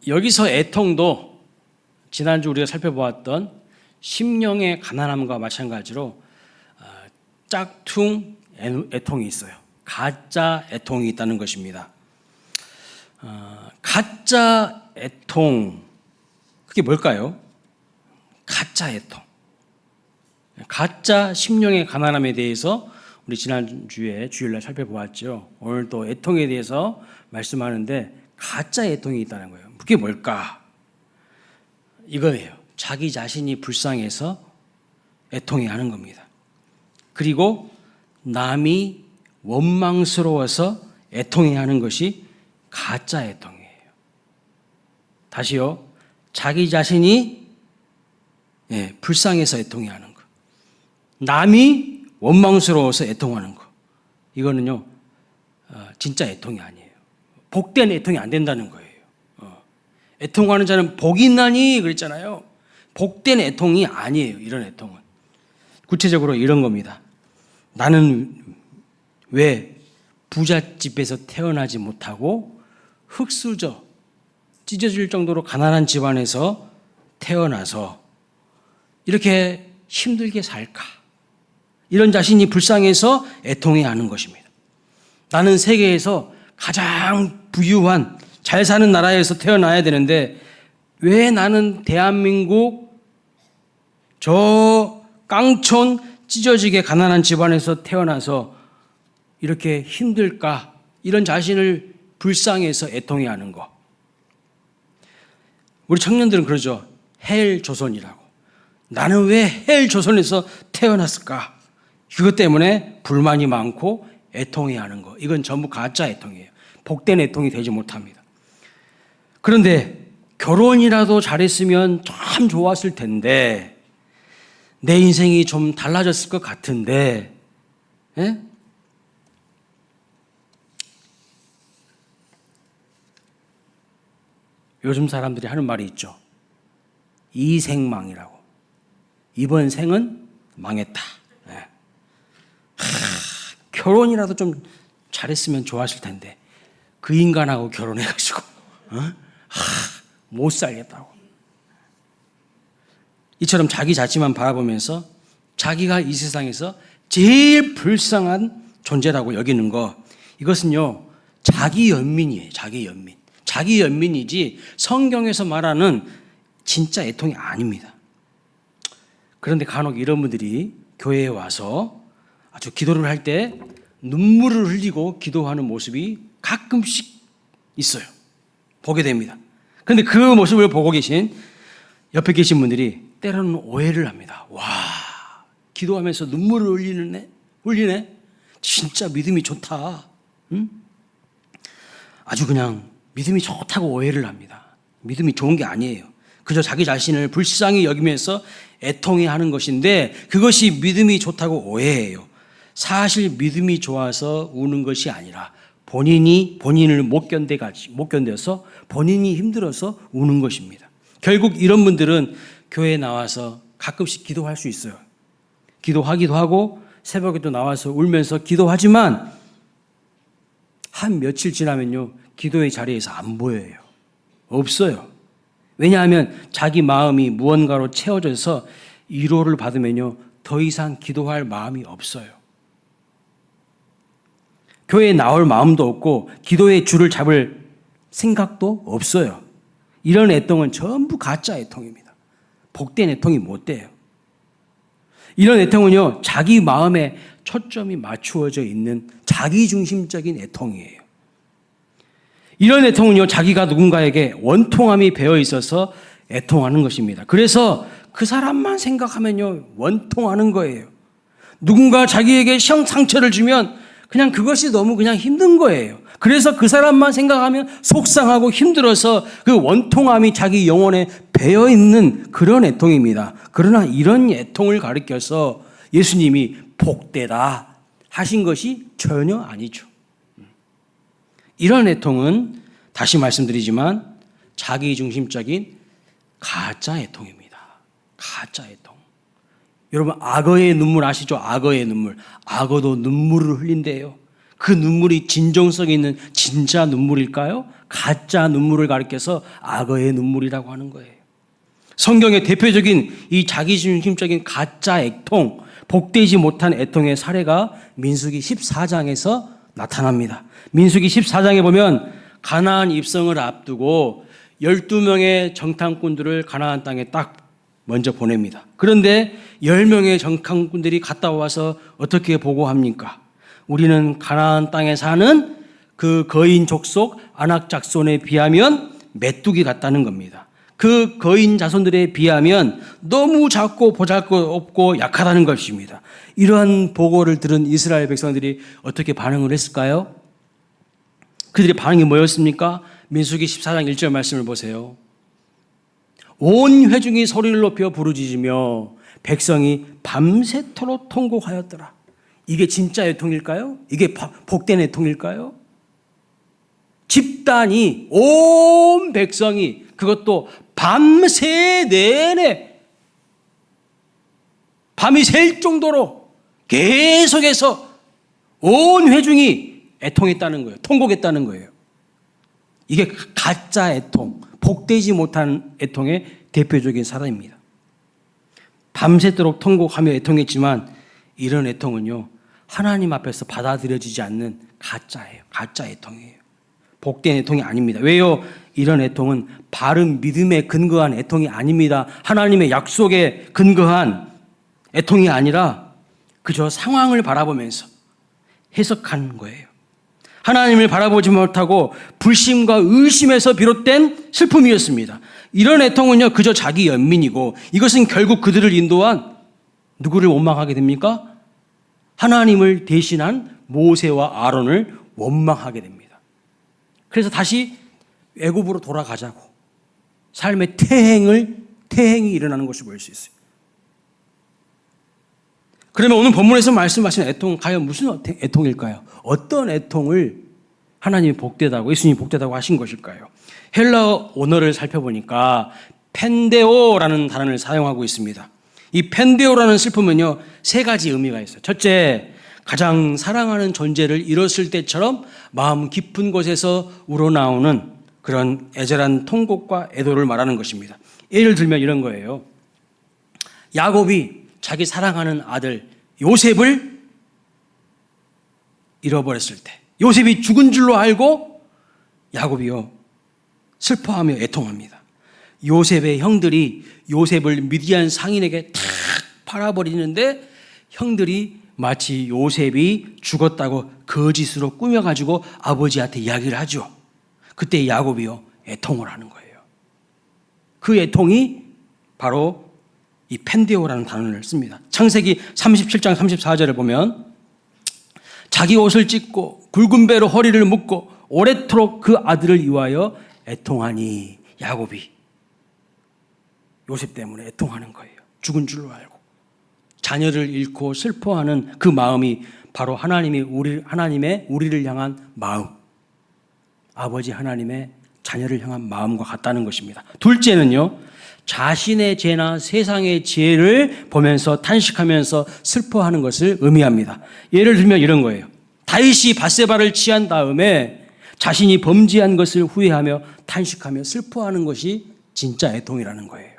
여기서 애통도 지난주 우리가 살펴보았던 심령의 가난함과 마찬가지로 짝퉁 애통이 있어요. 가짜 애통이 있다는 것입니다. 가짜 애통, 그게 뭘까요? 가짜 애통, 가짜 심령의 가난함에 대해서 우리 지난주에 주일날 살펴보았죠. 오늘 또 애통에 대해서 말씀하는데 가짜 애통이 있다는 거예요. 그게 뭘까? 이거예요. 자기 자신이 불쌍해서 애통해하는 겁니다. 그리고 남이 원망스러워서 애통해하는 것이 가짜 애통이에요. 다시요. 자기 자신이 불쌍해서 애통해하는 것. 남이 원망스러워서 애통하는 것. 이거는요, 진짜 애통이 아니에요. 복된 애통이 안 된다는 거예요. 애통하는 자는 복이 있나니 그랬잖아요. 복된 애통이 아니에요. 이런 애통은. 구체적으로 이런 겁니다. 나는 왜 부잣집에서 태어나지 못하고 흙수저 찢어질 정도로 가난한 집안에서 태어나서 이렇게 힘들게 살까? 이런 자신이 불쌍해서 애통해하는 것입니다. 나는 세계에서 가장 부유한 잘 사는 나라에서 태어나야 되는데 왜 나는 대한민국 저 깡촌 찢어지게 가난한 집안에서 태어나서 이렇게 힘들까? 이런 자신을 불쌍해서 애통해하는 거. 우리 청년들은 그러죠. 헬 조선이라고. 나는 왜 헬 조선에서 태어났을까? 그것 때문에 불만이 많고 애통해하는 거. 이건 전부 가짜 애통이에요. 복된 애통이 되지 못합니다. 그런데 결혼이라도 잘했으면 참 좋았을 텐데 내 인생이 좀 달라졌을 것 같은데 요즘 사람들이 하는 말이 있죠. 이생망이라고. 이번 생은 망했다. 결혼이라도 좀 잘했으면 좋았을 텐데 그 인간하고 결혼해가지고 못 살겠다고. 이처럼 자기 자신만 바라보면서 자기가 이 세상에서 제일 불쌍한 존재라고 여기는 거, 이것은요 자기 연민이에요. 자기 연민. 자기 연민이지 성경에서 말하는 진짜 애통이 아닙니다. 그런데 간혹 이런 분들이 교회에 와서 아주 기도를 할 때 눈물을 흘리고 기도하는 모습이 가끔씩 있어요. 보게 됩니다. 그런데 그 모습을 보고 계신 옆에 계신 분들이 때로는 오해를 합니다. 와, 기도하면서 눈물을 흘리네? 진짜 믿음이 좋다. 응? 아주 그냥 믿음이 좋다고 오해를 합니다. 믿음이 좋은 게 아니에요. 그저 자기 자신을 불쌍히 여기면서 애통해하는 것인데 그것이 믿음이 좋다고 오해해요. 사실 믿음이 좋아서 우는 것이 아니라 본인이 본인을 못 견뎌서 본인이 힘들어서 우는 것입니다. 결국 이런 분들은 교회에 나와서 가끔씩 기도할 수 있어요. 기도하기도 하고 새벽에도 나와서 울면서 기도하지만 한 며칠 지나면요 기도의 자리에서 안 보여요. 없어요. 왜냐하면 자기 마음이 무언가로 채워져서 위로를 받으면요 더 이상 기도할 마음이 없어요. 교회에 나올 마음도 없고 기도의 줄을 잡을 생각도 없어요. 이런 애통은 전부 가짜 애통입니다. 복된 애통이 못 돼요. 이런 애통은요 자기 마음에 초점이 맞추어져 있는 자기중심적인 애통이에요. 이런 애통은요 자기가 누군가에게 원통함이 배어 있어서 애통하는 것입니다. 그래서 그 사람만 생각하면요 원통하는 거예요. 누군가 자기에게 상처를 주면 그냥 그것이 너무 그냥 힘든 거예요. 그래서 그 사람만 생각하면 속상하고 힘들어서 그 원통함이 자기 영혼에 배어 있는 그런 애통입니다. 그러나 이런 애통을 가리켜서 예수님이 복되다 하신 것이 전혀 아니죠. 이런 애통은 다시 말씀드리지만 자기중심적인 가짜 애통입니다. 가짜 애통. 여러분 악어의 눈물 아시죠? 악어의 눈물. 악어도 눈물을 흘린대요. 그 눈물이 진정성 있는 진짜 눈물일까요? 가짜 눈물을 가리켜서 악어의 눈물이라고 하는 거예요. 성경의 대표적인 이 자기중심적인 가짜 애통, 복되지 못한 애통의 사례가 민수기 14장에서 나타납니다. 민수기 14장에 보면 가나안 입성을 앞두고 12명의 정탐꾼들을 가나안 땅에 딱 먼저 보냅니다. 그런데 10명의 정탐꾼들이 갔다 와서 어떻게 보고합니까? 우리는 가나안 땅에 사는 그 거인 족속 아낙 작손에 비하면 메뚜기 같다는 겁니다. 그 거인 자손들에 비하면 너무 작고 보잘것없고 약하다는 것입니다. 이러한 보고를 들은 이스라엘 백성들이 어떻게 반응을 했을까요? 그들의 반응이 뭐였습니까? 민수기 14장 1절 말씀을 보세요. 온 회중이 소리를 높여 부르짖으며 백성이 밤새도록 통곡하였더라. 이게 진짜 애통일까요? 이게 복된 애통일까요? 집단이, 온 백성이, 그것도 밤새 내내 밤이 샐 정도로 계속해서 온 회중이 애통했다는 거예요. 통곡했다는 거예요. 이게 가짜 애통, 복되지 못한 애통의 대표적인 사례입니다. 밤새도록 통곡하며 애통했지만 이런 애통은요, 하나님 앞에서 받아들여지지 않는 가짜예요. 가짜 애통이에요. 복된 애통이 아닙니다. 왜요? 이런 애통은 바른 믿음에 근거한 애통이 아닙니다. 하나님의 약속에 근거한 애통이 아니라 그저 상황을 바라보면서 해석하는 거예요. 하나님을 바라보지 못하고 불신과 의심에서 비롯된 슬픔이었습니다. 이런 애통은요, 그저 자기 연민이고 이것은 결국 그들을 인도한 누구를 원망하게 됩니까? 하나님을 대신한 모세와 아론을 원망하게 됩니다. 그래서 다시 애굽으로 돌아가자고 삶의 퇴행이 일어나는 것을 볼 수 있어요. 그러면 오늘 본문에서 말씀하신 애통은 과연 무슨 애통일까요? 어떤 애통을 하나님이 복되다고, 예수님이 복되다고 하신 것일까요? 헬라어 언어를 살펴보니까 펜데오라는 단어를 사용하고 있습니다. 이 펜데오라는 슬픔은요, 세 가지 의미가 있어요. 첫째, 가장 사랑하는 존재를 잃었을 때처럼 마음 깊은 곳에서 우러나오는 그런 애절한 통곡과 애도를 말하는 것입니다. 예를 들면 이런 거예요. 야곱이 자기 사랑하는 아들 요셉을 잃어버렸을 때, 요셉이 죽은 줄로 알고 야곱이요, 슬퍼하며 애통합니다. 요셉의 형들이 요셉을 미디안 상인에게 탁 팔아버리는데 형들이 마치 요셉이 죽었다고 거짓으로 꾸며가지고 아버지한테 이야기를 하죠. 그때 야곱이요, 애통을 하는 거예요. 그 애통이 바로 이 펜데오라는 단어를 씁니다. 창세기 37장 34절을 보면 자기 옷을 찢고 굵은 배로 허리를 묶고 오래도록 그 아들을 위하여 애통하니, 야곱이 요셉 때문에 애통하는 거예요. 죽은 줄로 알고 자녀를 잃고 슬퍼하는 그 마음이 바로 하나님의 우리를 향한 마음, 아버지 하나님의 자녀를 향한 마음과 같다는 것입니다. 둘째는요, 자신의 죄나 세상의 죄를 보면서 탄식하면서 슬퍼하는 것을 의미합니다. 예를 들면 이런 거예요. 다윗이 밧세바를 취한 다음에 자신이 범죄한 것을 후회하며 탄식하며 슬퍼하는 것이 진짜 애통이라는 거예요.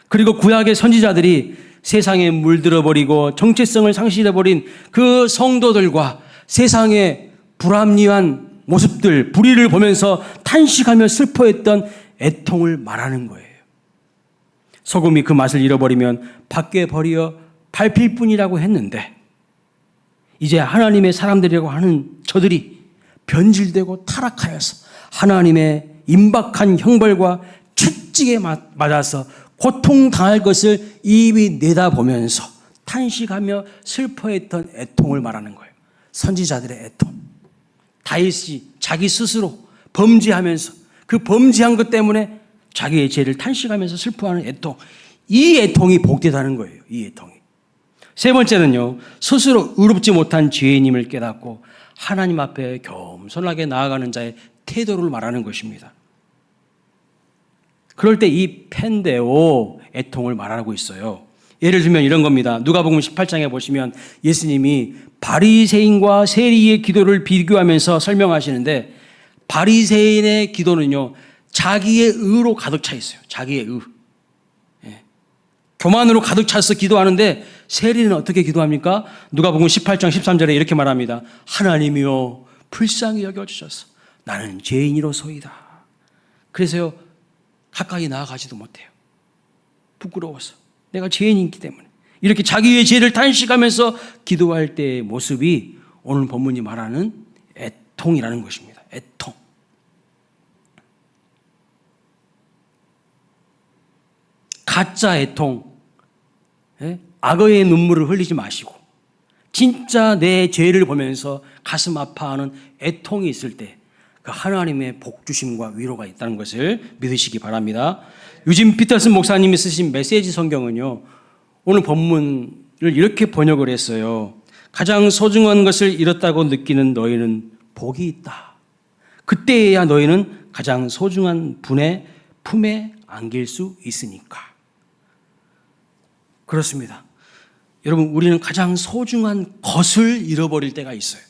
그리고 구약의 선지자들이 세상에 물들어버리고 정체성을 상실해버린 그 성도들과 세상의 불합리한 모습들, 불의를 보면서 탄식하며 슬퍼했던 애통을 말하는 거예요. 소금이 그 맛을 잃어버리면 밖에 버려 밟힐 뿐이라고 했는데 이제 하나님의 사람들이라고 하는 저들이 변질되고 타락하여서 하나님의 임박한 형벌과 채찍에 맞아서 고통당할 것을 이미 내다보면서 탄식하며 슬퍼했던 애통을 말하는 거예요. 선지자들의 애통. 다윗이 자기 스스로 범죄하면서 그 범죄한 것 때문에 자기의 죄를 탄식하면서 슬퍼하는 애통. 이 애통이 복되다는 거예요. 이 애통이. 세 번째는요, 스스로 의롭지 못한 죄인임을 깨닫고 하나님 앞에 겸손하게 나아가는 자의 태도를 말하는 것입니다. 그럴 때 이 펜데오 애통을 말하고 있어요. 예를 들면 이런 겁니다. 누가복음 18장에 보시면 예수님이 바리새인과 세리의 기도를 비교하면서 설명하시는데, 바리새인의 기도는요, 자기의 의로 가득 차 있어요. 자기의 의. 예. 교만으로 가득 차서 기도하는데, 세리는 어떻게 기도합니까? 누가복음 18장 13절에 이렇게 말합니다. 하나님이여 불쌍히 여겨주셔서 나는 죄인이로소이다. 그래서요, 가까이 나아가지도 못해요. 부끄러워서. 내가 죄인이기 때문에. 이렇게 자기의 죄를 탄식하면서 기도할 때의 모습이 오늘 본문이 말하는 애통이라는 것입니다. 애통. 가짜 애통. 악어의 눈물을 흘리지 마시고 진짜 내 죄를 보면서 가슴 아파하는 애통이 있을 때 그 하나님의 복주심과 위로가 있다는 것을 믿으시기 바랍니다. 유진 피터슨 목사님이 쓰신 메시지 성경은요, 오늘 본문을 이렇게 번역을 했어요. 가장 소중한 것을 잃었다고 느끼는 너희는 복이 있다. 그때에야 너희는 가장 소중한 분의 품에 안길 수 있으니까. 그렇습니다. 여러분, 우리는 가장 소중한 것을 잃어버릴 때가 있어요.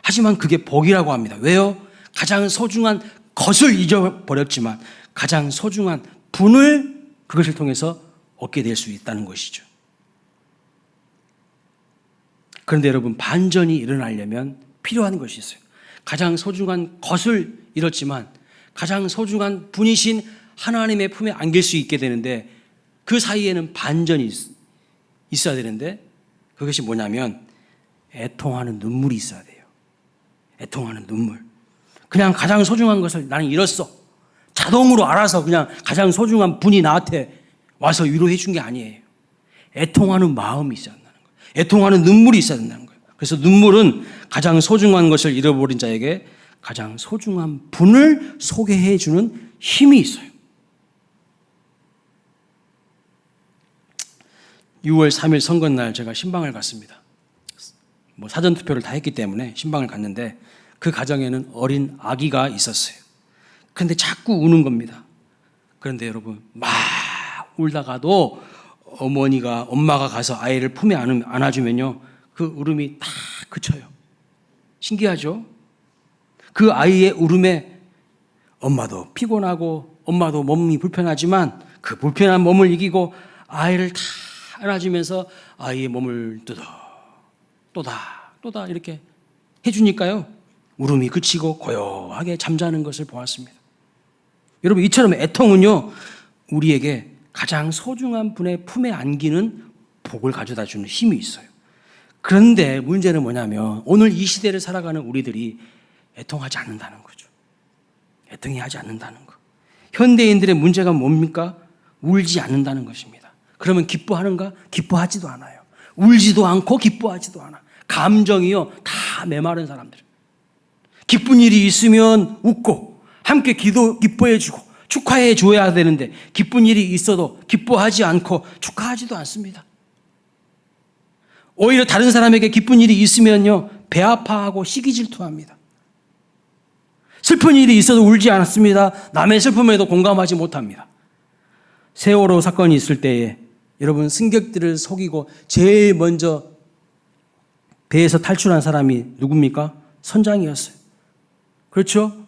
하지만 그게 복이라고 합니다. 왜요? 가장 소중한 것을 잊어버렸지만 가장 소중한 분을 그것을 통해서 얻게 될 수 있다는 것이죠. 그런데 여러분, 반전이 일어나려면 필요한 것이 있어요. 가장 소중한 것을 잃었지만 가장 소중한 분이신 하나님의 품에 안길 수 있게 되는데, 그 사이에는 반전이 있어야 되는데, 그것이 뭐냐면 애통하는 눈물이 있어야 돼요. 애통하는 눈물. 그냥 가장 소중한 것을 나는 잃었어. 자동으로 알아서 그냥 가장 소중한 분이 나한테 와서 위로해 준 게 아니에요. 애통하는 마음이 있어야 된다는 거예요. 애통하는 눈물이 있어야 된다는 거예요. 그래서 눈물은 가장 소중한 것을 잃어버린 자에게 가장 소중한 분을 소개해 주는 힘이 있어요. 6월 3일 선거날 제가 신방을 갔습니다. 사전투표를 다 했기 때문에 신방을 갔는데, 그 가정에는 어린 아기가 있었어요. 그런데 자꾸 우는 겁니다. 그런데 여러분, 막 울다가도 엄마가 가서 아이를 품에 안아주면요, 그 울음이 다 그쳐요. 신기하죠? 그 아이의 울음에 엄마도 피곤하고 엄마도 몸이 불편하지만 그 불편한 몸을 이기고 아이를 다 안아주면서 아이의 몸을 또다 이렇게 해주니까요, 울음이 그치고 고요하게 잠자는 것을 보았습니다. 여러분, 이처럼 애통은요, 우리에게 가장 소중한 분의 품에 안기는 복을 가져다 주는 힘이 있어요. 그런데 문제는 뭐냐면 오늘 이 시대를 살아가는 우리들이 애통하지 않는다는 거죠. 애통이 하지 않는다는 거. 현대인들의 문제가 뭡니까? 울지 않는다는 것입니다. 그러면 기뻐하는가? 기뻐하지도 않아요. 울지도 않고 기뻐하지도 않아. 감정이요, 다 메마른 사람들. 기쁜 일이 있으면 웃고 함께 기뻐해주고 축하해 줘야 되는데, 기쁜 일이 있어도 기뻐하지 않고 축하하지도 않습니다. 오히려 다른 사람에게 기쁜 일이 있으면요, 배 아파하고 시기 질투합니다. 슬픈 일이 있어도 울지 않습니다. 남의 슬픔에도 공감하지 못합니다. 세월호 사건이 있을 때에 여러분, 승객들을 속이고 제일 먼저 배에서 탈출한 사람이 누굽니까? 선장이었어요. 그렇죠?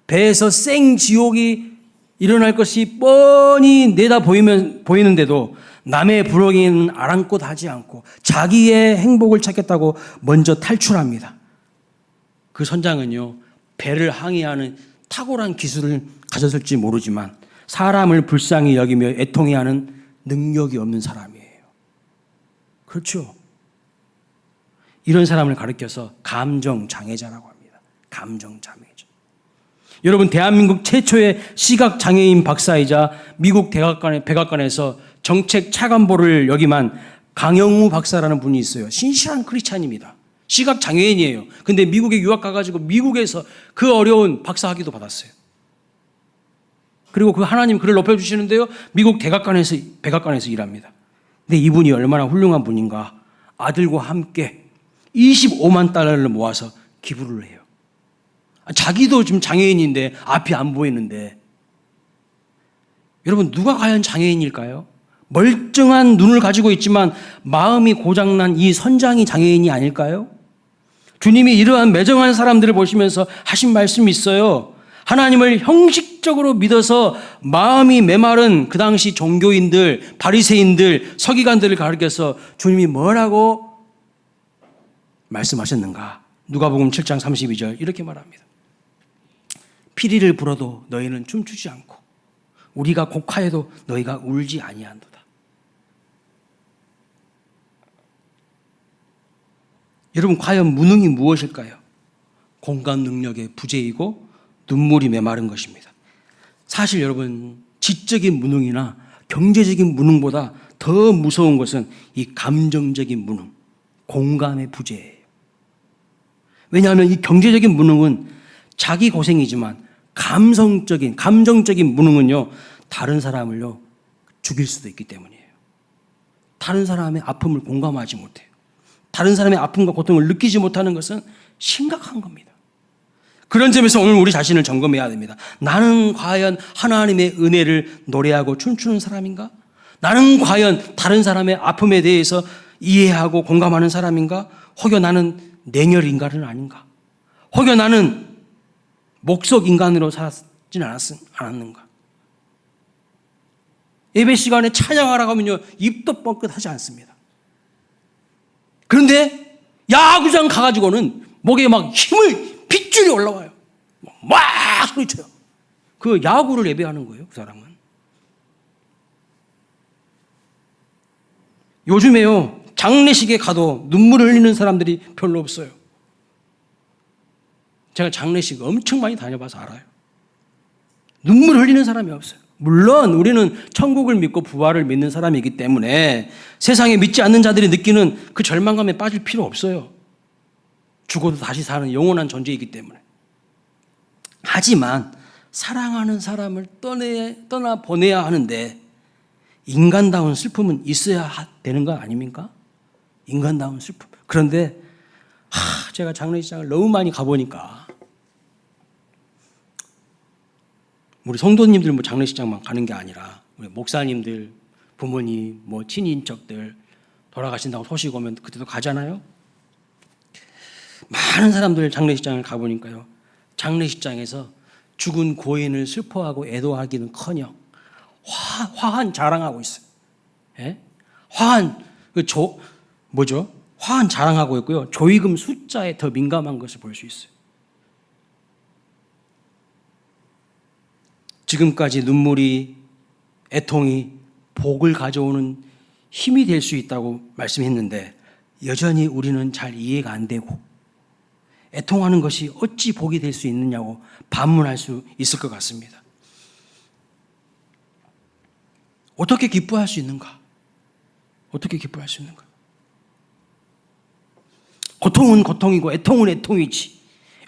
배에서 생지옥이 일어날 것이 뻔히 내다 보이는데도 남의 불행에는 아랑곳 하지 않고 자기의 행복을 찾겠다고 먼저 탈출합니다. 그 선장은요, 배를 항해하는 탁월한 기술을 가졌을지 모르지만 사람을 불쌍히 여기며 애통해하는 능력이 없는 사람이에요. 그렇죠? 이런 사람을 가리켜서 감정장애자라고 합니다. 감정장애자. 여러분, 대한민국 최초의 시각장애인 박사이자 미국 백악관에서 정책 차관보를 역임한 강영우 박사라는 분이 있어요. 신실한 크리스찬입니다. 시각장애인이에요. 근데 미국에 유학 가가지고 미국에서 그 어려운 박사학위도 받았어요. 그리고 그 하나님 그를 높여주시는데요, 미국 백악관에서 일합니다. 근데 이분이 얼마나 훌륭한 분인가. 아들과 함께 25만 달러를 모아서 기부를 해요. 자기도 지금 장애인인데 앞이 안 보이는데. 여러분, 누가 과연 장애인일까요? 멀쩡한 눈을 가지고 있지만 마음이 고장난 이 선장이 장애인이 아닐까요? 주님이 이러한 매정한 사람들을 보시면서 하신 말씀이 있어요. 하나님을 형식적으로 믿어서 마음이 메마른 그 당시 종교인들, 바리새인들, 서기관들을 가르쳐서 주님이 뭐라고 말씀하셨는가? 누가복음 7장 32절 이렇게 말합니다. 피리를 불어도 너희는 춤추지 않고 우리가 곡하여도 너희가 울지 아니한도다. 여러분, 과연 무능이 무엇일까요? 공감 능력의 부재이고 눈물이 메마른 것입니다. 사실 여러분, 지적인 무능이나 경제적인 무능보다 더 무서운 것은 이 감정적인 무능, 공감의 부재예요. 왜냐하면 이 경제적인 무능은 자기 고생이지만 감정적인 무능은요, 다른 사람을요, 죽일 수도 있기 때문이에요. 다른 사람의 아픔을 공감하지 못해요. 다른 사람의 아픔과 고통을 느끼지 못하는 것은 심각한 겁니다. 그런 점에서 오늘 우리 자신을 점검해야 됩니다. 나는 과연 하나님의 은혜를 노래하고 춤추는 사람인가? 나는 과연 다른 사람의 아픔에 대해서 이해하고 공감하는 사람인가? 혹여 나는 냉혈 인간은 아닌가? 혹여 나는 목석 인간으로 살았진 않았는가? 예배 시간에 찬양하라고 하면요, 입도 뻥끗하지 않습니다. 그런데 야구장 가가지고는 목에 막 힘을 빗줄이 올라와요. 막 소리쳐요. 그 야구를 예배하는 거예요, 그 사람은. 요즘에요, 장례식에 가도 눈물을 흘리는 사람들이 별로 없어요. 제가 장례식 엄청 많이 다녀봐서 알아요. 눈물 흘리는 사람이 없어요. 물론 우리는 천국을 믿고 부활을 믿는 사람이기 때문에 세상에 믿지 않는 자들이 느끼는 그 절망감에 빠질 필요 없어요. 죽어도 다시 사는 영원한 존재이기 때문에. 하지만 사랑하는 사람을 떠나 보내야 하는데 인간다운 슬픔은 있어야 되는 거 아닙니까? 인간다운 슬픔. 그런데 제가 장례식장을 너무 많이 가보니까 우리 성도님들 뭐 장례식장만 가는 게 아니라 우리 목사님들, 부모님, 뭐 친인척들 돌아가신다고 소식 오면 그때도 가잖아요. 많은 사람들 장례식장을 가보니까요, 장례식장에서 죽은 고인을 슬퍼하고 애도하기는커녕 화한 자랑하고 있어요. 예? 화한 화한 자랑하고 있고요. 조의금 숫자에 더 민감한 것을 볼 수 있어요. 지금까지 눈물이, 애통이 복을 가져오는 힘이 될 수 있다고 말씀했는데 여전히 우리는 잘 이해가 안 되고 애통하는 것이 어찌 복이 될 수 있느냐고 반문할 수 있을 것 같습니다. 어떻게 기뻐할 수 있는가? 어떻게 기뻐할 수 있는가? 고통은 고통이고 애통은 애통이지.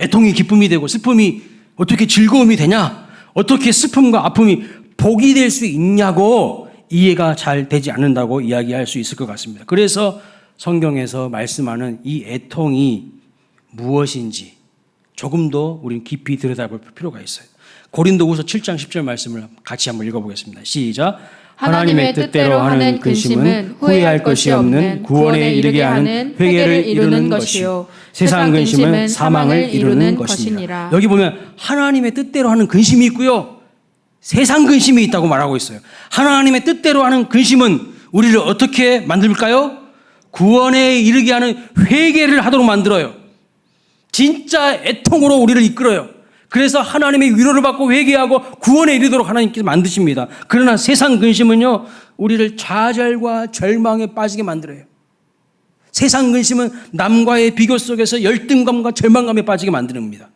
애통이 기쁨이 되고 슬픔이 어떻게 즐거움이 되냐? 어떻게 슬픔과 아픔이 복이 될 수 있냐고 이해가 잘 되지 않는다고 이야기할 수 있을 것 같습니다. 그래서 성경에서 말씀하는 이 애통이 무엇인지 조금 더 우리는 깊이 들여다볼 필요가 있어요. 고린도후서 7장 10절 말씀을 같이 한번 읽어보겠습니다. 시작. 하나님의 뜻대로 하는 근심은 후회할 것이 없는 구원에 이르게 하는 회개를 이루는 것이요 세상 근심은 사망을 이루는 것이니라. 여기 보면 하나님의 뜻대로 하는 근심이 있고요, 세상 근심이 있다고 말하고 있어요. 하나님의 뜻대로 하는 근심은 우리를 어떻게 만들까요? 구원에 이르게 하는 회개를 하도록 만들어요. 진짜 애통으로 우리를 이끌어요. 그래서 하나님의 위로를 받고 회개하고 구원에 이르도록 하나님께서 만드십니다. 그러나 세상 근심은요, 우리를 좌절과 절망에 빠지게 만들어요. 세상 근심은 남과의 비교 속에서 열등감과 절망감에 빠지게 만듭니다.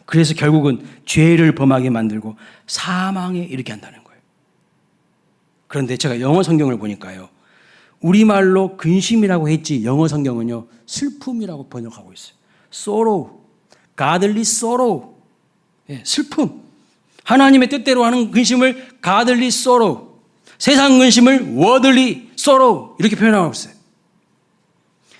그래서 결국은 죄를 범하게 만들고 사망에 이르게 한다는 거예요. 그런데 제가 영어 성경을 보니까요, 우리말로 근심이라고 했지 영어 성경은요, 슬픔이라고 번역하고 있어요. sorrow, godly sorrow. 예, 슬픔. 하나님의 뜻대로 하는 근심을 godly sorrow, 세상 근심을 worldly sorrow 이렇게 표현하고 있어요.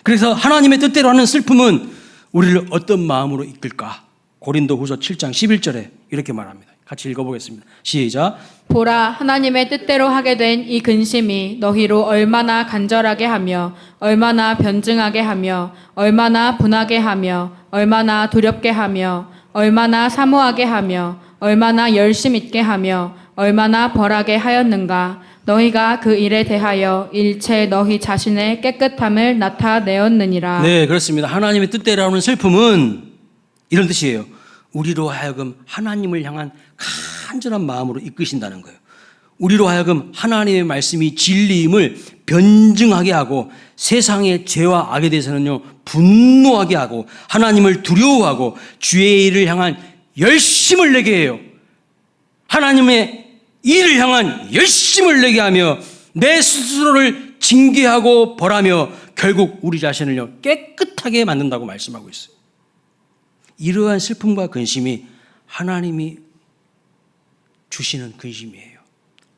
그래서 하나님의 뜻대로 하는 슬픔은 우리를 어떤 마음으로 이끌까? 고린도후서 7장 11절에 이렇게 말합니다. 같이 읽어보겠습니다. 시작. 보라, 하나님의 뜻대로 하게 된 이 근심이 너희로 얼마나 간절하게 하며 얼마나 변증하게 하며 얼마나 분하게 하며 얼마나 두렵게 하며 얼마나 사모하게 하며 얼마나 열심 있게 하며 얼마나 벌하게 하였는가. 너희가 그 일에 대하여 일체 너희 자신의 깨끗함을 나타내었느니라. 네, 그렇습니다. 하나님의 뜻대로 하는 슬픔은 이런 뜻이에요. 우리로 하여금 하나님을 향한 간절한 마음으로 이끄신다는 거예요. 우리로 하여금 하나님의 말씀이 진리임을 변증하게 하고 세상의 죄와 악에 대해서는요 분노하게 하고 하나님을 두려워하고 주의 일을 향한 열심을 내게 해요. 하나님의 일을 향한 열심을 내게 하며 내 스스로를 징계하고 벌하며 결국 우리 자신을요 깨끗하게 만든다고 말씀하고 있어요. 이러한 슬픔과 근심이 하나님이 주시는 근심이에요.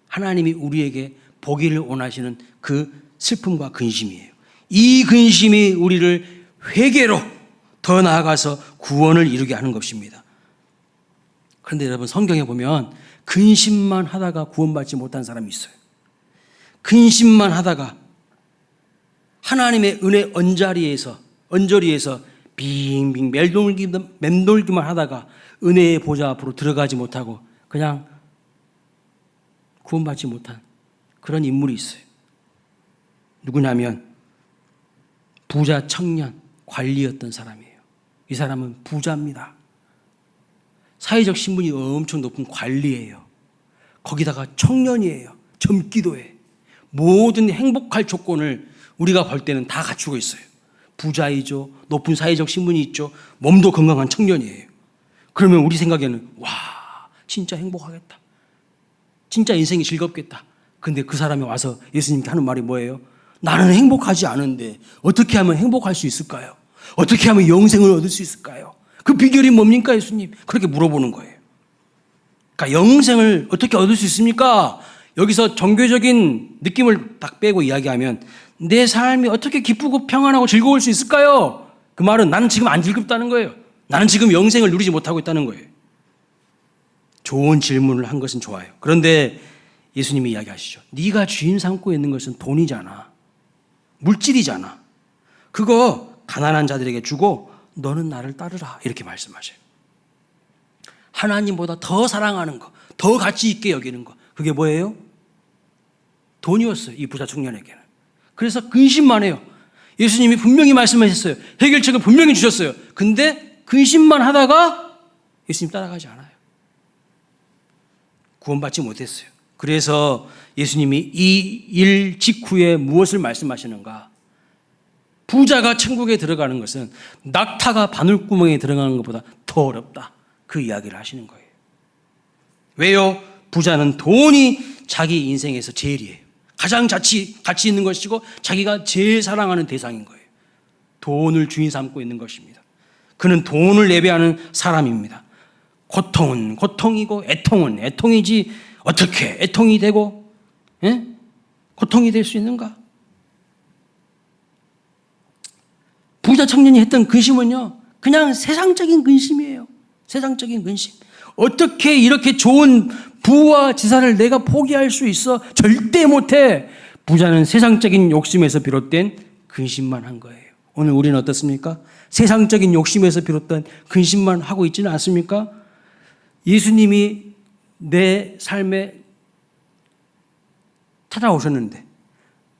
하나님이 우리에게 보기를 원하시는 그 슬픔과 근심이에요. 이 근심이 우리를 회개로 더 나아가서 구원을 이루게 하는 것입니다. 그런데 여러분 성경에 보면 근심만 하다가 구원받지 못한 사람이 있어요. 근심만 하다가 하나님의 은혜 언저리에서 빙빙 맴돌기만 하다가 은혜의 보좌 앞으로 들어가지 못하고 그냥 구원받지 못한 그런 인물이 있어요. 누구냐면 부자 청년 관리였던 사람이에요. 이 사람은 부자입니다. 사회적 신분이 엄청 높은 관리예요. 거기다가 청년이에요. 젊기도 해. 모든 행복할 조건을 우리가 볼 때는 다 갖추고 있어요. 부자이죠. 높은 사회적 신분이 있죠. 몸도 건강한 청년이에요. 그러면 우리 생각에는 와 진짜 행복하겠다. 진짜 인생이 즐겁겠다. 근데 그 사람이 와서 예수님께 하는 말이 뭐예요? 나는 행복하지 않은데 어떻게 하면 행복할 수 있을까요? 어떻게 하면 영생을 얻을 수 있을까요? 그 비결이 뭡니까 예수님? 그렇게 물어보는 거예요. 그러니까 영생을 어떻게 얻을 수 있습니까? 여기서 종교적인 느낌을 딱 빼고 이야기하면 내 삶이 어떻게 기쁘고 평안하고 즐거울 수 있을까요? 그 말은 나는 지금 안 즐겁다는 거예요. 나는 지금 영생을 누리지 못하고 있다는 거예요. 좋은 질문을 한 것은 좋아요. 그런데 예수님이 이야기하시죠. 네가 주인 삼고 있는 것은 돈이잖아. 물질이잖아. 그거 가난한 자들에게 주고 너는 나를 따르라. 이렇게 말씀하셔요. 하나님보다 더 사랑하는 거, 더 가치 있게 여기는 거. 그게 뭐예요? 돈이었어요. 이 부자 청년에게는. 그래서 근심만 해요. 예수님이 분명히 말씀하셨어요. 해결책을 분명히 주셨어요. 근데 근심만 하다가 예수님 따라가지 않아요. 구원받지 못했어요. 그래서 예수님이 이 일 직후에 무엇을 말씀하시는가? 부자가 천국에 들어가는 것은 낙타가 바늘구멍에 들어가는 것보다 더 어렵다. 그 이야기를 하시는 거예요. 왜요? 부자는 돈이 자기 인생에서 제일이에요. 가장 가치 있는 것이고 자기가 제일 사랑하는 대상인 거예요. 돈을 주인 삼고 있는 것입니다. 그는 돈을 예배하는 사람입니다. 고통은 고통이고 애통은 애통이지 어떻게 애통이 되고 고통이 될 수 있는가? 부자 청년이 했던 근심은요 그냥 세상적인 근심이에요. 세상적인 근심. 어떻게 이렇게 좋은 부와 지사를 내가 포기할 수 있어? 절대 못해. 부자는 세상적인 욕심에서 비롯된 근심만 한 거예요. 오늘 우리는 어떻습니까? 세상적인 욕심에서 비롯된 근심만 하고 있지는 않습니까? 예수님이 내 삶에 찾아오셨는데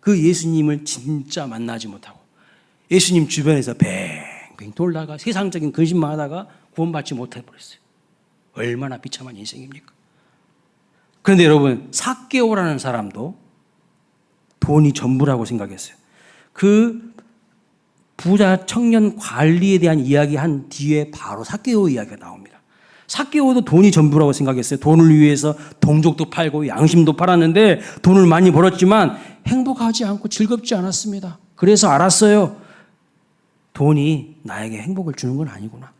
그 예수님을 진짜 만나지 못하고 예수님 주변에서 뱅뱅 돌다가 세상적인 근심만 하다가 구원받지 못해버렸어요. 얼마나 비참한 인생입니까? 그런데 여러분 삭개오라는 사람도 돈이 전부라고 생각했어요. 그 부자 청년 관리에 대한 이야기 한 뒤에 바로 삭개오 이야기가 나옵니다. 삭개오도 돈이 전부라고 생각했어요. 돈을 위해서 동족도 팔고 양심도 팔았는데 돈을 많이 벌었지만 행복하지 않고 즐겁지 않았습니다. 그래서 알았어요. 돈이 나에게 행복을 주는 건 아니구나.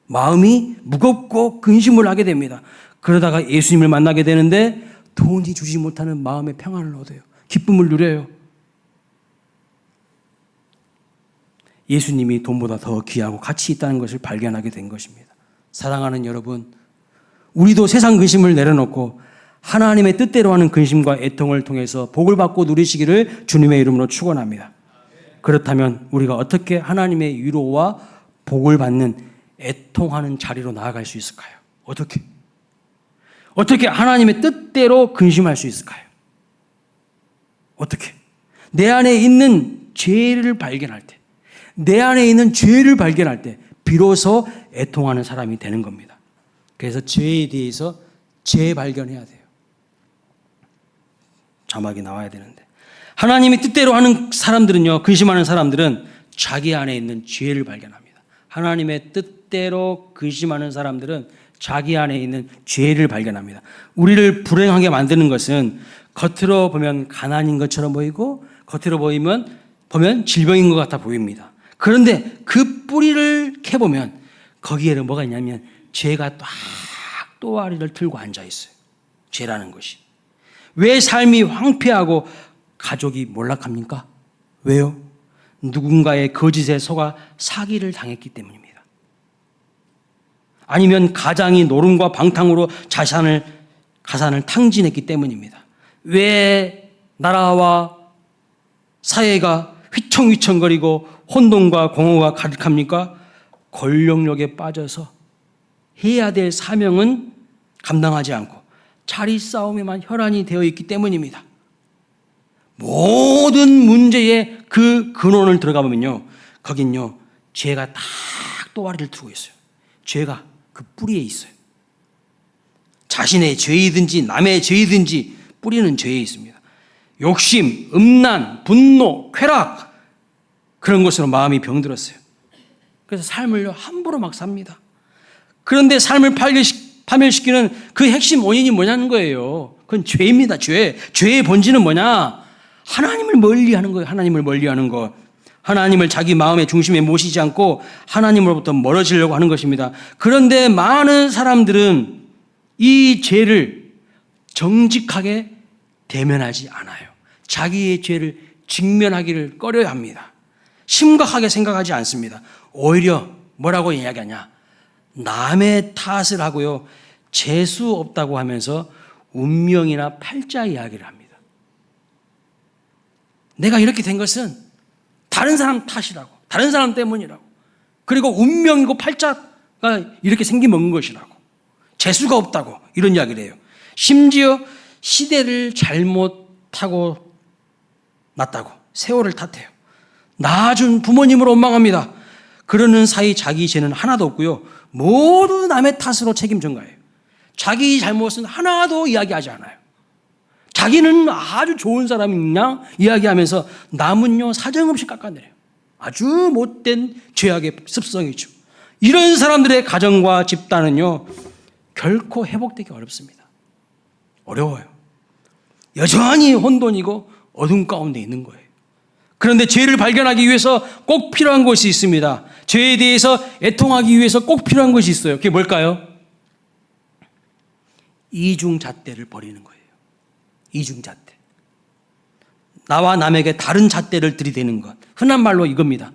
마음이 무겁고 근심을 하게 됩니다. 그러다가 예수님을 만나게 되는데 돈이 주지 못하는 마음의 평안을 얻어요. 기쁨을 누려요. 예수님이 돈보다 더 귀하고 가치 있다는 것을 발견하게 된 것입니다. 사랑하는 여러분, 우리도 세상 근심을 내려놓고 하나님의 뜻대로 하는 근심과 애통을 통해서 복을 받고 누리시기를 주님의 이름으로 축원합니다. 그렇다면 우리가 어떻게 하나님의 위로와 복을 받는 애통하는 자리로 나아갈 수 있을까요? 어떻게 하나님의 뜻대로 근심할 수 있을까요? 어떻게? 내 안에 있는 죄를 발견할 때, 내 안에 있는 죄를 발견할 때 비로소 애통하는 사람이 되는 겁니다. 그래서 죄에 대해서 재발견해야 돼요. 자막이 나와야 되는데, 하나님이 뜻대로 하는 사람들은요, 근심하는 사람들은 자기 안에 있는 죄를 발견합니다. 하나님의 뜻대로 근심하는 사람들은 자기 안에 있는 죄를 발견합니다. 우리를 불행하게 만드는 것은 겉으로 보면 가난인 것처럼 보이고 겉으로 보면 질병인 것 같아 보입니다. 그런데 그 뿌리를 캐보면 거기에는 뭐가 있냐면 죄가 딱 또아리를 들고 앉아 있어요. 죄라는 것이. 왜 삶이 황폐하고 가족이 몰락합니까? 왜요? 누군가의 거짓에 속아 사기를 당했기 때문입니다. 아니면 가장이 노름과 방탕으로 가산을 탕진했기 때문입니다. 왜 나라와 사회가 휘청휘청거리고 혼돈과 공허가 가득합니까? 권력욕에 빠져서 해야 될 사명은 감당하지 않고 자리 싸움에만 혈안이 되어 있기 때문입니다. 모든 문제의 그 근원을 들어가 보면요, 거긴요 죄가 딱 또아리를 두고 있어요. 죄가 그 뿌리에 있어요. 자신의 죄이든지 남의 죄이든지 뿌리는 죄에 있습니다. 욕심, 음란, 분노, 쾌락, 그런 것으로 마음이 병들었어요. 그래서 삶을 함부로 막 삽니다. 그런데 삶을 파멸시키는 그 핵심 원인이 뭐냐는 거예요. 그건 죄입니다. 죄의 본질은 뭐냐? 하나님을 멀리하는 거예요. 하나님을 멀리하는 것. 하나님을 자기 마음의 중심에 모시지 않고 하나님으로부터 멀어지려고 하는 것입니다. 그런데 많은 사람들은 이 죄를 정직하게 대면하지 않아요. 자기의 죄를 직면하기를 꺼려야 합니다. 심각하게 생각하지 않습니다. 오히려 뭐라고 이야기하냐? 남의 탓을 하고요, 재수 없다고 하면서 운명이나 팔자 이야기를 합니다. 내가 이렇게 된 것은 다른 사람 탓이라고, 다른 사람 때문이라고, 그리고 운명이고 팔자가 이렇게 생기먹은 것이라고, 재수가 없다고 이런 이야기를 해요. 심지어 시대를 잘못하고 났다고 세월을 탓해요. 낳아준 부모님을 원망합니다. 그러는 사이 자기 죄는 하나도 없고요, 모두 남의 탓으로 책임 전가해요. 자기 잘못은 하나도 이야기하지 않아요. 자기는 아주 좋은 사람이냐 이야기하면서 남은요 사정없이 깎아내려요. 아주 못된 죄악의 습성이죠. 이런 사람들의 가정과 집단은요 결코 회복되기 어렵습니다. 어려워요. 여전히 혼돈이고 어둠 가운데 있는 거예요. 그런데 죄를 발견하기 위해서 꼭 필요한 것이 있습니다. 죄에 대해서 애통하기 위해서 꼭 필요한 것이 있어요. 그게 뭘까요? 이중잣대를 버리는 거예요. 이중잣대. 나와 남에게 다른 잣대를 들이대는 것. 흔한 말로 이겁니다.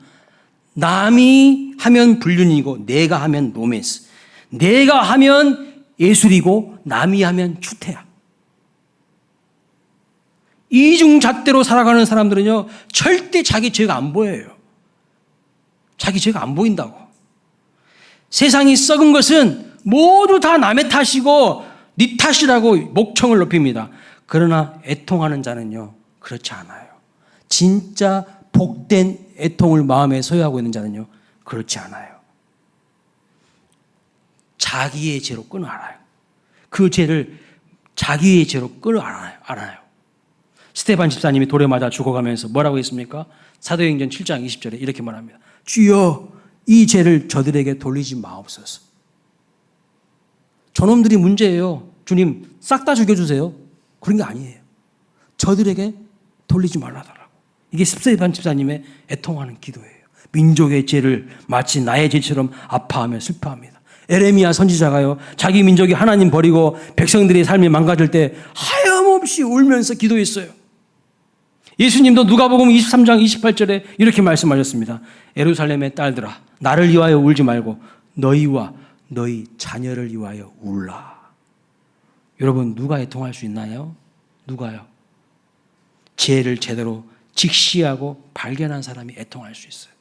남이 하면 불륜이고 내가 하면 로맨스. 내가 하면 예술이고 남이 하면 추태야. 이중잣대로 살아가는 사람들은요 절대 자기 죄가 안 보여요. 자기 죄가 안 보인다고. 세상이 썩은 것은 모두 다 남의 탓이고 네 탓이라고 목청을 높입니다. 그러나 애통하는 자는요 그렇지 않아요. 진짜 복된 애통을 마음에 소유하고 있는 자는요 그렇지 않아요. 자기의 죄로 끊어 알아요. 그 죄를 자기의 죄로 끊어 알아요. 스데반 집사님이 돌에 맞아 죽어가면서 뭐라고 했습니까? 사도행전 7장 20절에 이렇게 말합니다. 주여 이 죄를 저들에게 돌리지 마옵소서. 저놈들이 문제예요. 주님 싹 다 죽여주세요. 그런 게 아니에요. 저들에게 돌리지 말라더라고. 이게 스데반 집사님의 애통하는 기도예요. 민족의 죄를 마치 나의 죄처럼 아파하며 슬퍼합니다. 에레미야 선지자가요 자기 민족이 하나님 버리고 백성들의 삶이 망가질 때 하염없이 울면서 기도했어요. 예수님도 누가복음 23장 28절에 이렇게 말씀하셨습니다. 예루살렘의 딸들아 나를 위하여 울지 말고 너희와 너희 자녀를 위하여 울라. 여러분, 누가 애통할 수 있나요? 누가요? 죄를 제대로 직시하고 발견한 사람이 애통할 수 있어요.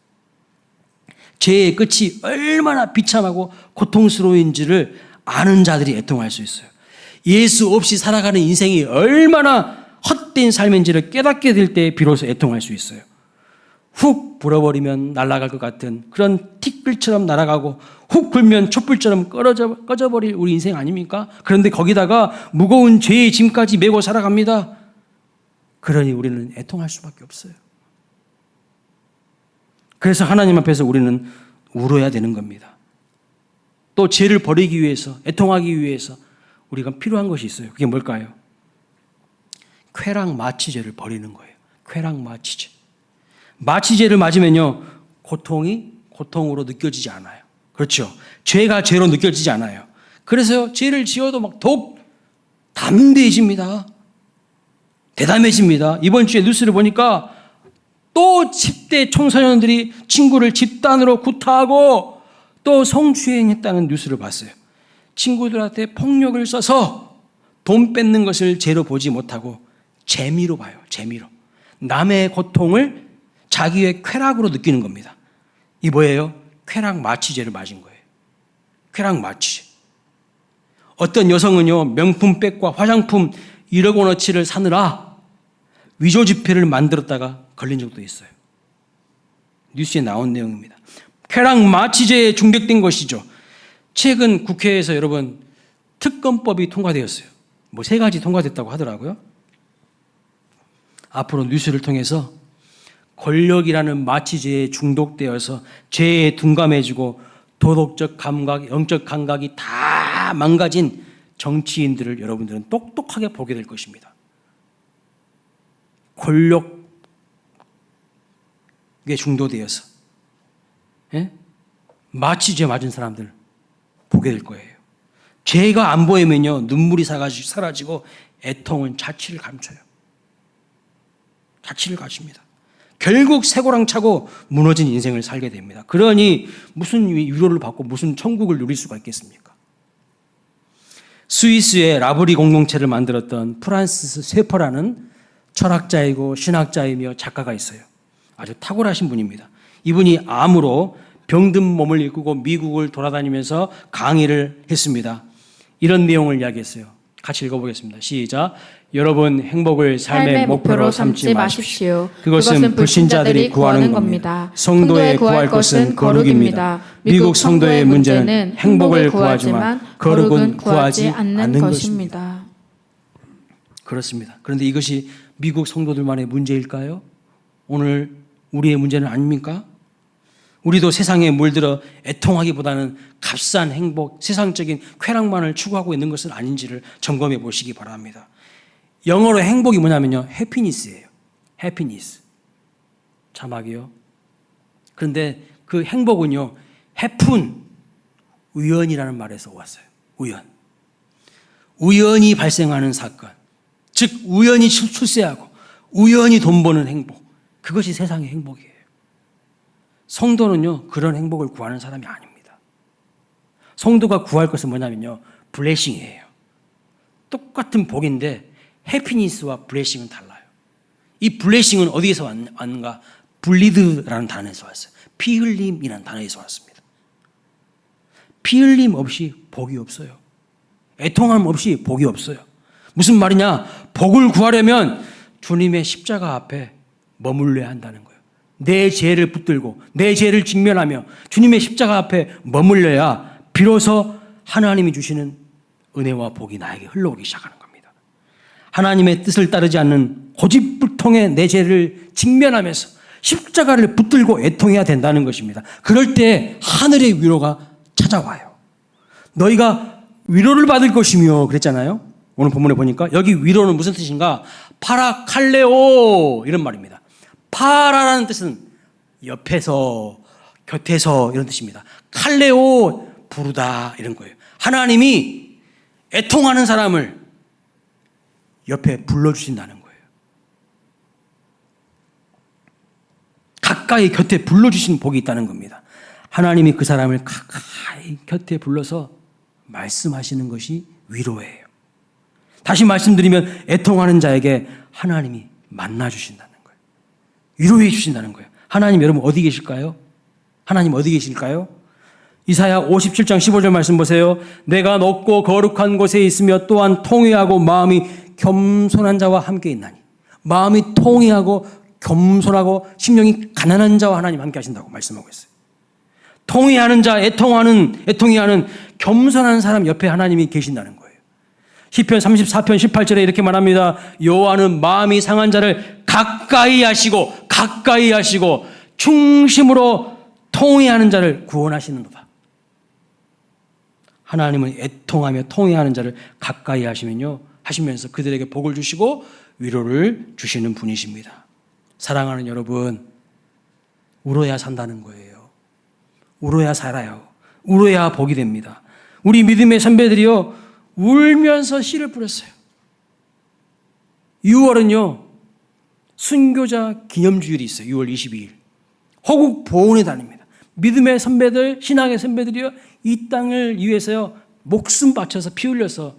죄의 끝이 얼마나 비참하고 고통스러운지를 아는 자들이 애통할 수 있어요. 예수 없이 살아가는 인생이 얼마나 헛된 삶인지를 깨닫게 될 때 비로소 애통할 수 있어요. 훅 불어버리면 날아갈 것 같은 그런 티끌처럼 날아가고 훅 불면 촛불처럼 꺼져버릴 우리 인생 아닙니까? 그런데 거기다가 무거운 죄의 짐까지 메고 살아갑니다. 그러니 우리는 애통할 수밖에 없어요. 그래서 하나님 앞에서 우리는 울어야 되는 겁니다. 또 죄를 버리기 위해서, 애통하기 위해서 우리가 필요한 것이 있어요. 그게 뭘까요? 쾌락마취제를 버리는 거예요. 쾌락마취제. 마취제를 맞으면요, 고통이 고통으로 느껴지지 않아요. 그렇죠? 죄가 죄로 느껴지지 않아요. 그래서 죄를 지어도 막 더욱 담대해집니다. 대담해집니다. 이번 주에 뉴스를 보니까 또 10대 청소년들이 친구를 집단으로 구타하고 또 성추행했다는 뉴스를 봤어요. 친구들한테 폭력을 써서 돈 뺏는 것을 죄로 보지 못하고 재미로 봐요. 재미로. 남의 고통을 자기의 쾌락으로 느끼는 겁니다. 이 뭐예요? 쾌락 마취제를 맞은 거예요. 쾌락 마취제. 어떤 여성은요, 명품백과 화장품 1억 원어치를 사느라 위조 지폐를 만들었다가 걸린 적도 있어요. 뉴스에 나온 내용입니다. 쾌락 마취제에 중독된 것이죠. 최근 국회에서 여러분 특검법이 통과되었어요. 뭐 3가지 통과됐다고 하더라고요. 앞으로 뉴스를 통해서 권력이라는 마취제에 중독되어서 죄에 둔감해지고 도덕적 감각, 영적 감각이 다 망가진 정치인들을 여러분들은 똑똑하게 보게 될 것입니다. 권력에 중독되어서 마취제 맞은 사람들 보게 될 거예요. 죄가 안 보이면요, 눈물이 사라지고 애통은 자취를 감춰요. 자취를 감춥니다. 결국 쇠고랑 차고 무너진 인생을 살게 됩니다. 그러니 무슨 위로를 받고 무슨 천국을 누릴 수가 있겠습니까? 스위스의 라브리 공동체를 만들었던 프란시스 셰퍼라는 철학자이고 신학자이며 작가가 있어요. 아주 탁월하신 분입니다. 이분이 암으로 병든 몸을 이끌고 미국을 돌아다니면서 강의를 했습니다. 이런 내용을 이야기했어요. 같이 읽어보겠습니다. 시작. 여러분, 행복을 삶의 목표로 삼지 마십시오. 그것은 불신자들이 구하는 겁니다. 성도의 구할 것은 거룩입니다. 미국 성도의 문제는 행복을 구하지만 거룩은 구하지 않는 것입니다. 그렇습니다. 그런데 이것이 미국 성도들만의 문제일까요? 오늘 우리의 문제는 아닙니까? 우리도 세상에 물들어 애통하기보다는 값싼 행복, 세상적인 쾌락만을 추구하고 있는 것은 아닌지를 점검해 보시기 바랍니다. 영어로 행복이 뭐냐면요, 해피니스예요. 해피니스. 자막이요. 그런데 그 행복은요, 해픈, 우연이라는 말에서 왔어요. 우연. 우연히 발생하는 사건. 즉 우연히 출세하고 우연히 돈 버는 행복. 그것이 세상의 행복이에요. 성도는요, 그런 행복을 구하는 사람이 아닙니다. 성도가 구할 것은 뭐냐면요, 블레싱이에요. 똑같은 복인데 해피니스와 블레싱은 달라요. 이 블레싱은 어디에서 왔는가? 블리드라는 단어에서 왔어요. 피 흘림이라는 단어에서 왔습니다. 피 흘림 없이 복이 없어요. 애통함 없이 복이 없어요. 무슨 말이냐? 복을 구하려면 주님의 십자가 앞에 머물러야 한다는 거예요. 내 죄를 붙들고 내 죄를 직면하며 주님의 십자가 앞에 머물러야 비로소 하나님이 주시는 은혜와 복이 나에게 흘러오기 시작하는 겁니다. 하나님의 뜻을 따르지 않는 고집불통의 내 죄를 직면하면서 십자가를 붙들고 애통해야 된다는 것입니다. 그럴 때 하늘의 위로가 찾아와요. 너희가 위로를 받을 것이며 그랬잖아요. 오늘 본문에 보니까 여기 위로는 무슨 뜻인가? 파라칼레오 이런 말입니다. 파라라는 뜻은 옆에서, 곁에서 이런 뜻입니다. 칼레오, 부르다 이런 거예요. 하나님이 애통하는 사람을 옆에 불러주신다는 거예요. 가까이 곁에 불러주신 복이 있다는 겁니다. 하나님이 그 사람을 가까이 곁에 불러서 말씀하시는 것이 위로예요. 다시 말씀드리면 애통하는 자에게 하나님이 만나주신다는 거예요. 위로해 주신다는 거예요. 하나님 여러분 어디 계실까요? 하나님 어디 계실까요? 이사야 57장 15절 말씀 보세요. 내가 높고 거룩한 곳에 있으며 또한 통회하고 마음이 겸손한 자와 함께 있나니. 마음이 통회하고 겸손하고 심령이 가난한 자와 하나님 함께 하신다고 말씀하고 있어요. 통회하는 자, 애통이 하는 겸손한 사람 옆에 하나님이 계신다는 거예요. 시편 34편 18절에 이렇게 말합니다. 여호와는 마음이 상한 자를 가까이 하시고 중심으로 통회하는 자를 구원하시는도다. 하나님은 애통하며 통회하는 자를 가까이 하시면서 그들에게 복을 주시고 위로를 주시는 분이십니다. 사랑하는 여러분, 울어야 산다는 거예요. 울어야 살아요. 울어야 복이 됩니다. 우리 믿음의 선배들이요, 울면서 씨를 뿌렸어요. 6월은요, 순교자 기념주일이 있어요. 6월 22일. 호국 보훈의 달입니다. 믿음의 선배들, 신앙의 선배들이요, 이 땅을 위해서요, 목숨 바쳐서 피 흘려서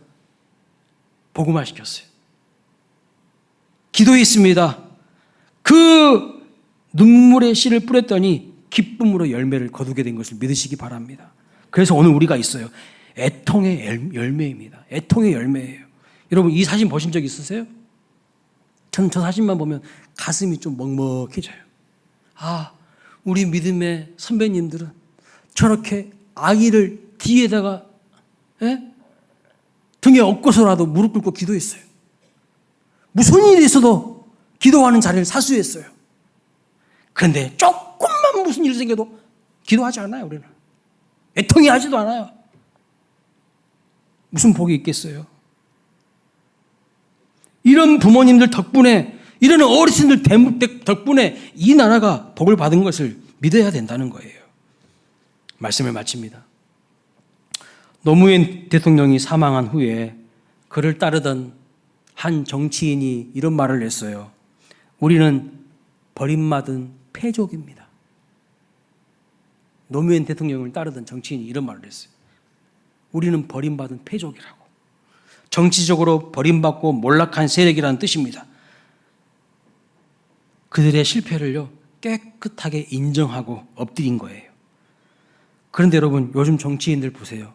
복음화시켰어요. 기도했습니다. 그 눈물의 씨를 뿌렸더니 기쁨으로 열매를 거두게 된 것을 믿으시기 바랍니다. 그래서 오늘 우리가 있어요. 애통의 열매입니다. 애통의 열매예요. 여러분 이 사진 보신 적 있으세요? 저는 저 사진만 보면 가슴이 좀 먹먹해져요. 아, 우리 믿음의 선배님들은 저렇게 아기를 뒤에다가 등에 업고서라도 무릎 꿇고 기도했어요. 무슨 일이 있어도 기도하는 자리를 사수했어요. 그런데 조금만 무슨 일이 생겨도 기도하지 않아요. 우리는 애통이 하지도 않아요. 무슨 복이 있겠어요? 이런 부모님들 덕분에, 이런 어르신들 덕분에 이 나라가 복을 받은 것을 믿어야 된다는 거예요. 말씀을 마칩니다. 노무현 대통령이 사망한 후에 그를 따르던 한 정치인이 이런 말을 했어요. 우리는 버림받은 패족입니다. 노무현 대통령을 따르던 정치인이 이런 말을 했어요. 우리는 버림받은 패족이라고. 정치적으로 버림받고 몰락한 세력이라는 뜻입니다. 그들의 실패를요, 깨끗하게 인정하고 엎드린 거예요. 그런데 여러분, 요즘 정치인들 보세요.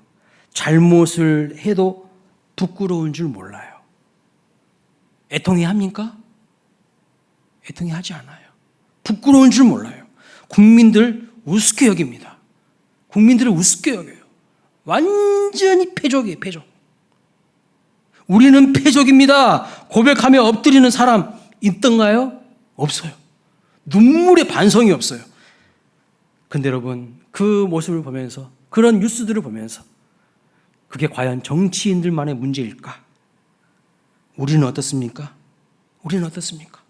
잘못을 해도 부끄러운 줄 몰라요. 애통이 합니까? 애통이 하지 않아요. 부끄러운 줄 몰라요. 국민들 우습게 여깁니다. 국민들을 우습게 여겨요. 완전히 패족이에요, 패족. 우리는 패족입니다. 고백하며 엎드리는 사람 있던가요? 없어요. 눈물의 반성이 없어요. 근데 여러분, 그 모습을 보면서, 그런 뉴스들을 보면서 그게 과연 정치인들만의 문제일까? 우리는 어떻습니까? 우리는 어떻습니까?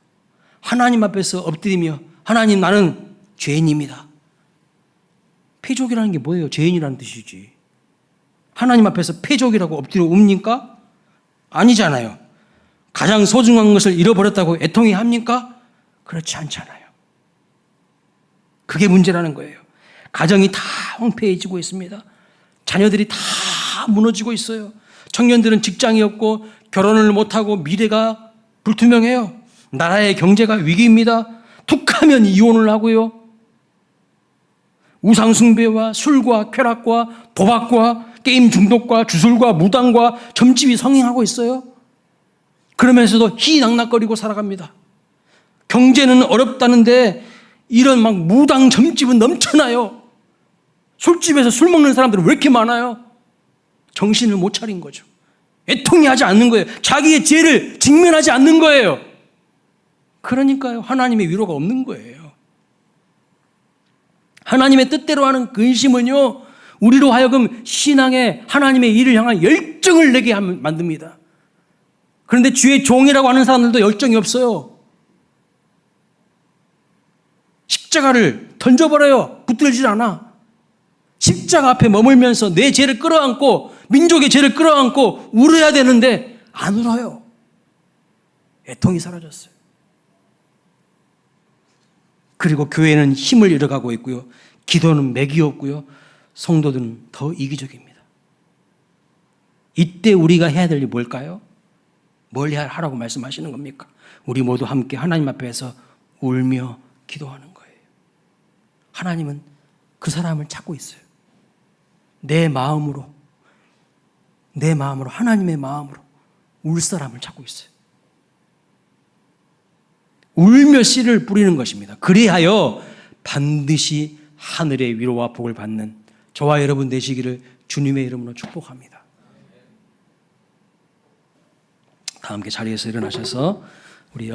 하나님 앞에서 엎드리며 하나님 나는 죄인입니다. 패족이라는 게 뭐예요? 죄인이라는 뜻이지. 하나님 앞에서 패족이라고 엎드려 웁니까? 아니잖아요. 가장 소중한 것을 잃어버렸다고 애통이 합니까? 그렇지 않잖아요. 그게 문제라는 거예요. 가정이 다 황폐해지고 있습니다. 자녀들이 다 무너지고 있어요. 청년들은 직장이 없고 결혼을 못하고 미래가 불투명해요. 나라의 경제가 위기입니다. 툭하면 이혼을 하고요. 우상숭배와 술과 쾌락과 도박과 게임 중독과 주술과 무당과 점집이 성행하고 있어요. 그러면서도 희낙낙거리고 살아갑니다. 경제는 어렵다는데 이런 막 무당 점집은 넘쳐나요. 술집에서 술 먹는 사람들은 왜 이렇게 많아요? 정신을 못 차린 거죠. 애통이 하지 않는 거예요. 자기의 죄를 직면하지 않는 거예요. 그러니까요, 하나님의 위로가 없는 거예요. 하나님의 뜻대로 하는 근심은요, 우리로 하여금 신앙에 하나님의 일을 향한 열정을 내게 만듭니다. 그런데 주의 종이라고 하는 사람들도 열정이 없어요. 십자가를 던져버려요. 붙들질 않아. 십자가 앞에 머물면서 내 죄를 끌어안고 민족의 죄를 끌어안고 울어야 되는데 안 울어요. 애통이 사라졌어요. 그리고 교회는 힘을 잃어가고 있고요. 기도는 맥이 없고요. 성도들은 더 이기적입니다. 이때 우리가 해야 될 일이 뭘까요? 뭘 하라고 말씀하시는 겁니까? 우리 모두 함께 하나님 앞에서 울며 기도하는 거예요. 하나님은 그 사람을 찾고 있어요. 내 마음으로 하나님의 마음으로 울 사람을 찾고 있어요. 울며 씨를 뿌리는 것입니다. 그리하여 반드시 하늘의 위로와 복을 받는 저와 여러분 되시기를 주님의 이름으로 축복합니다. 다 함께 자리에서 일어나셔서 우리